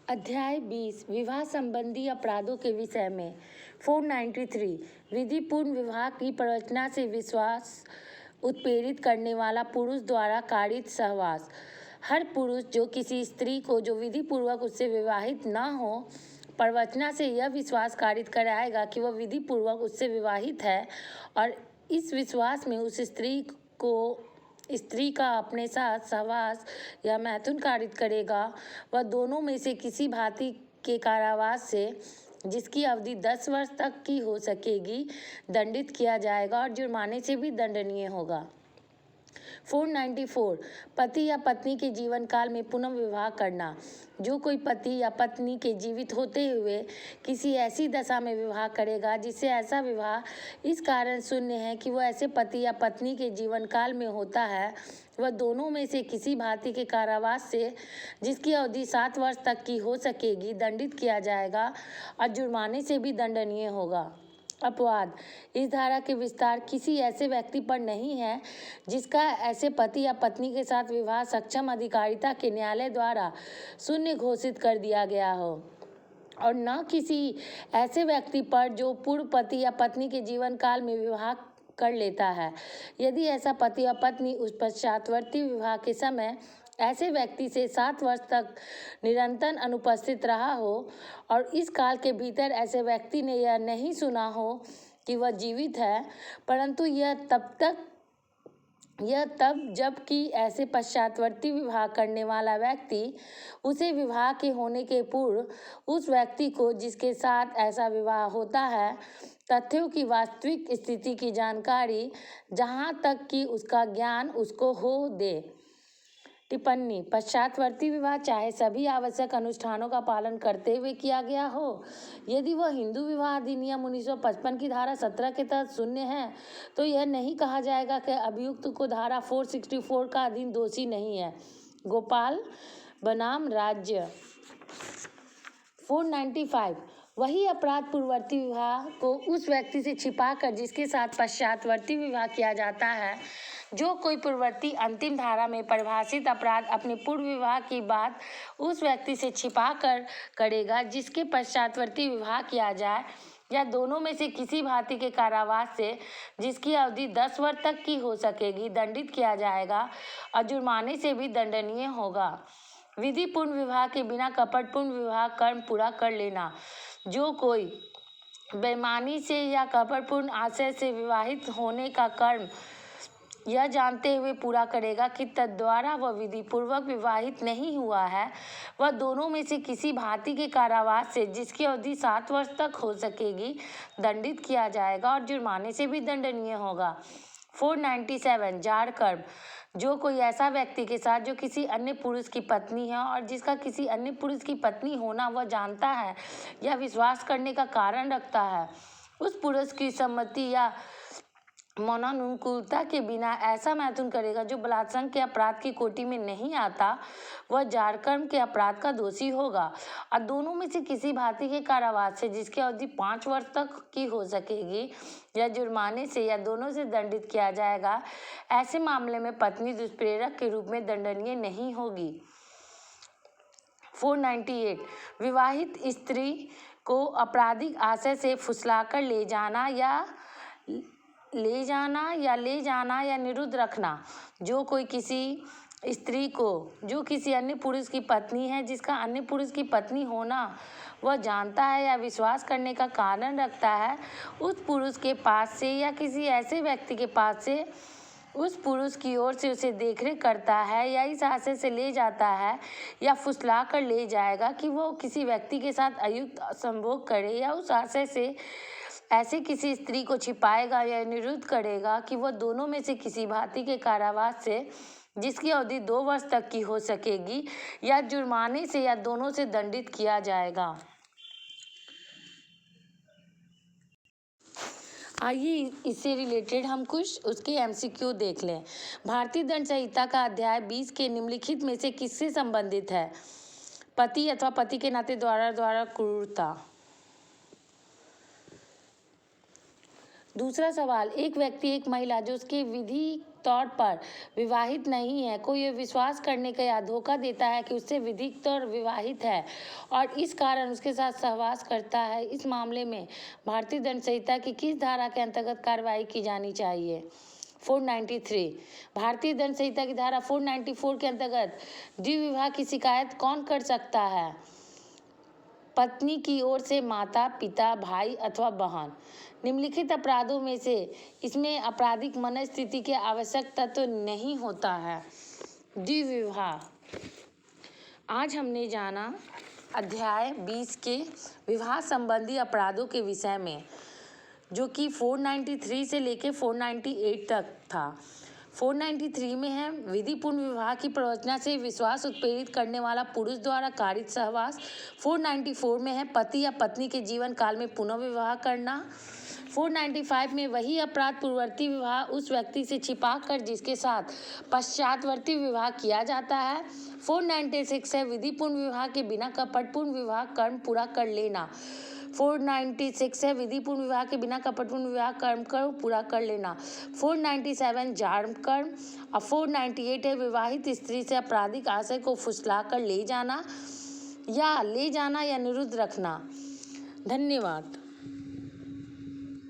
अध्याय 20 विवाह संबंधी अपराधों के विषय में 493 विधिपूर्ण विवाह की प्रवचना से विश्वास उत्प्रेरित करने वाला पुरुष द्वारा कारित सहवास। हर पुरुष जो किसी स्त्री को जो विधि पूर्वक उससे विवाहित न हो प्रवचना से यह विश्वास कारित कराएगा कि वह विधि पूर्वक उससे विवाहित है और इस विश्वास में उस स्त्री का अपने साथ सहवास या मैथुन कारित करेगा, वह दोनों में से किसी भांति के कारावास से जिसकी अवधि 10 वर्ष तक की हो सकेगी दंडित किया जाएगा और जुर्माने से भी दंडनीय होगा। 494 पति या पत्नी के जीवन काल में पुनः विवाह करना। जो कोई पति या पत्नी के जीवित होते हुए किसी ऐसी दशा में विवाह करेगा जिससे ऐसा विवाह इस कारण शून्य है कि वह ऐसे पति या पत्नी के जीवन काल में होता है, वह दोनों में से किसी भांति के कारावास से जिसकी अवधि 7 वर्ष तक की हो सकेगी दंडित किया जाएगा और जुर्माने से भी दंडनीय होगा। अपवाद इस धारा के विस्तार किसी ऐसे व्यक्ति पर नहीं है जिसका ऐसे पति या पत्नी के साथ विवाह सक्षम अधिकारिता के न्यायालय द्वारा शून्य घोषित कर दिया गया हो, और न किसी ऐसे व्यक्ति पर जो पूर्व पति या पत्नी के जीवन काल में विवाह कर लेता है। यदि ऐसा पति या पत्नी उस पश्चातवर्ती विवाह के समय ऐसे व्यक्ति से 7 वर्ष तक निरंतर अनुपस्थित रहा हो और इस काल के भीतर ऐसे व्यक्ति ने यह नहीं सुना हो कि वह जीवित है, परंतु यह तब जबकि ऐसे पश्चातवर्ती विवाह करने वाला व्यक्ति उसे विवाह के होने के पूर्व उस व्यक्ति को जिसके साथ ऐसा विवाह होता है तथ्यों की वास्तविक स्थिति की जानकारी जहाँ तक कि उसका ज्ञान उसको हो दे। टिप्पणी पश्चातवर्ती विवाह चाहे सभी आवश्यक अनुष्ठानों का पालन करते हुए किया गया हो, यदि वह हिंदू विवाह अधिनियम 1955 की धारा 17 के तहत शून्य है तो यह नहीं कहा जाएगा कि अभियुक्त को धारा 464 का अधीन दोषी नहीं है। गोपाल बनाम राज्य। 495 वही अपराध पूर्ववर्ती विवाह को उस व्यक्ति से छिपाकर जिसके साथ पश्चातवर्ती विवाह किया जाता है। जो कोई पूर्ववर्ती अंतिम धारा में परिभाषित अपराध अपने पूर्व विवाह की बात उस व्यक्ति से छिपा कर करेगा जिसके पश्चातवर्ती विवाह किया जाए या दोनों में से किसी भांति के कारावास से जिसकी अवधि 10 वर्ष तक की हो सकेगी दंडित किया जाएगा और जुर्माने से भी दंडनीय होगा। विधिपूर्ण विवाह के बिना कपटपूर्ण विवाह कर्म पूरा कर लेना। जो कोई बेईमानी से या कपटपूर्ण आशय से विवाहित होने का कर्म यह जानते हुए पूरा करेगा कि तद्वारा वह विधि पूर्वक विवाहित नहीं हुआ है, वह दोनों में से किसी भांति के कारावास से जिसकी अवधि 7 वर्ष तक हो सकेगी दंडित किया जाएगा और जुर्माने से भी दंडनीय होगा। 497 जाड़ कर्म। जो कोई ऐसा व्यक्ति के साथ जो किसी अन्य पुरुष की पत्नी है और जिसका किसी अन्य पुरुष की पत्नी होना वह जानता है या विश्वास करने का कारण रखता है, उस पुरुष की सम्मति या मौनानुकूलता के बिना ऐसा मैथुन करेगा जो बलात्संग के अपराध की कोटि में नहीं आता, वह जाड़कर्म के अपराध का दोषी होगा और दोनों में से किसी भांति के कारावास से जिसकी अवधि 5 वर्ष तक की हो सकेगी या जुर्माने से या दोनों से दंडित किया जाएगा। ऐसे मामले में पत्नी दुष्प्रेरक के रूप में दंडनीय नहीं होगी। 498 विवाहित स्त्री को आपराधिक आशय से फुसलाकर ले जाना या निरुद्ध रखना। जो कोई किसी स्त्री को जो किसी अन्य पुरुष की पत्नी है जिसका अन्य पुरुष की पत्नी होना वह जानता है या विश्वास करने का कारण रखता है, उस पुरुष के पास से या किसी ऐसे व्यक्ति के पास से उस पुरुष की ओर से उसे देखरेख करता है या इस आशय से ले जाता है या फुसला कर ले जाएगा कि वो किसी व्यक्ति के साथ अयुक्त संभोग करे या उस आशय से ऐसे किसी स्त्री को छिपाएगा या निरुद्ध करेगा कि वह दोनों में से किसी भांति के कारावास से जिसकी अवधि 2 वर्ष तक की हो सकेगी या जुर्माने से या दोनों से दंडित किया जाएगा। आइए इससे रिलेटेड हम कुछ उसके एमसीक्यू देख लें। भारतीय दंड संहिता का अध्याय 20 के निम्नलिखित में से किससे संबंधित है? पति अथवा पति के नाते द्वारा क्रूरता। दूसरा सवाल, एक व्यक्ति एक महिला जो उसके विधि तौर पर विवाहित नहीं है को यह विश्वास करने का या धोखा देता है कि उससे विधिक तौर विवाहित है और इस कारण उसके साथ सहवास करता है, इस मामले में भारतीय दंड संहिता की किस धारा के अंतर्गत कार्रवाई की जानी चाहिए? 493 भारतीय दंड संहिता की धारा 494 के अंतर्गत द्विविवाह की शिकायत कौन कर सकता है? पत्नी की ओर से माता, पिता, भाई अथवा बहन। निम्नलिखित अपराधों में से इसमें आपराधिक मनस्थिति के आवश्यक तत्व नहीं होता है। द्विविवाह। आज हमने जाना अध्याय 20 के विवाह संबंधी अपराधों के विषय में, जो कि 493 से लेकर 498 तक था। 493 में है विधिपूर्ण विवाह की प्रवचना से विश्वास उत्प्रेरित करने वाला पुरुष द्वारा कारित सहवास। 494 में है पति या पत्नी के जीवन काल में पुनः विवाह करना। 495 में वही अपराध पूर्ववर्ती विवाह उस व्यक्ति से छिपा कर जिसके साथ पश्चातवर्ती विवाह किया जाता है। 496 है विधिपूर्ण विवाह के बिना कपटपूर्ण विवाह कर्म पूरा कर लेना। 496 है विधिपूर्ण विवाह के बिना कपटपूर्ण विवाह कर्म कर पूरा कर लेना। 497 जार्म कर्म और 498 है विवाहित स्त्री से आपराधिक आशय को फुसला कर ले जाना या निरुद्ध रखना। धन्यवाद।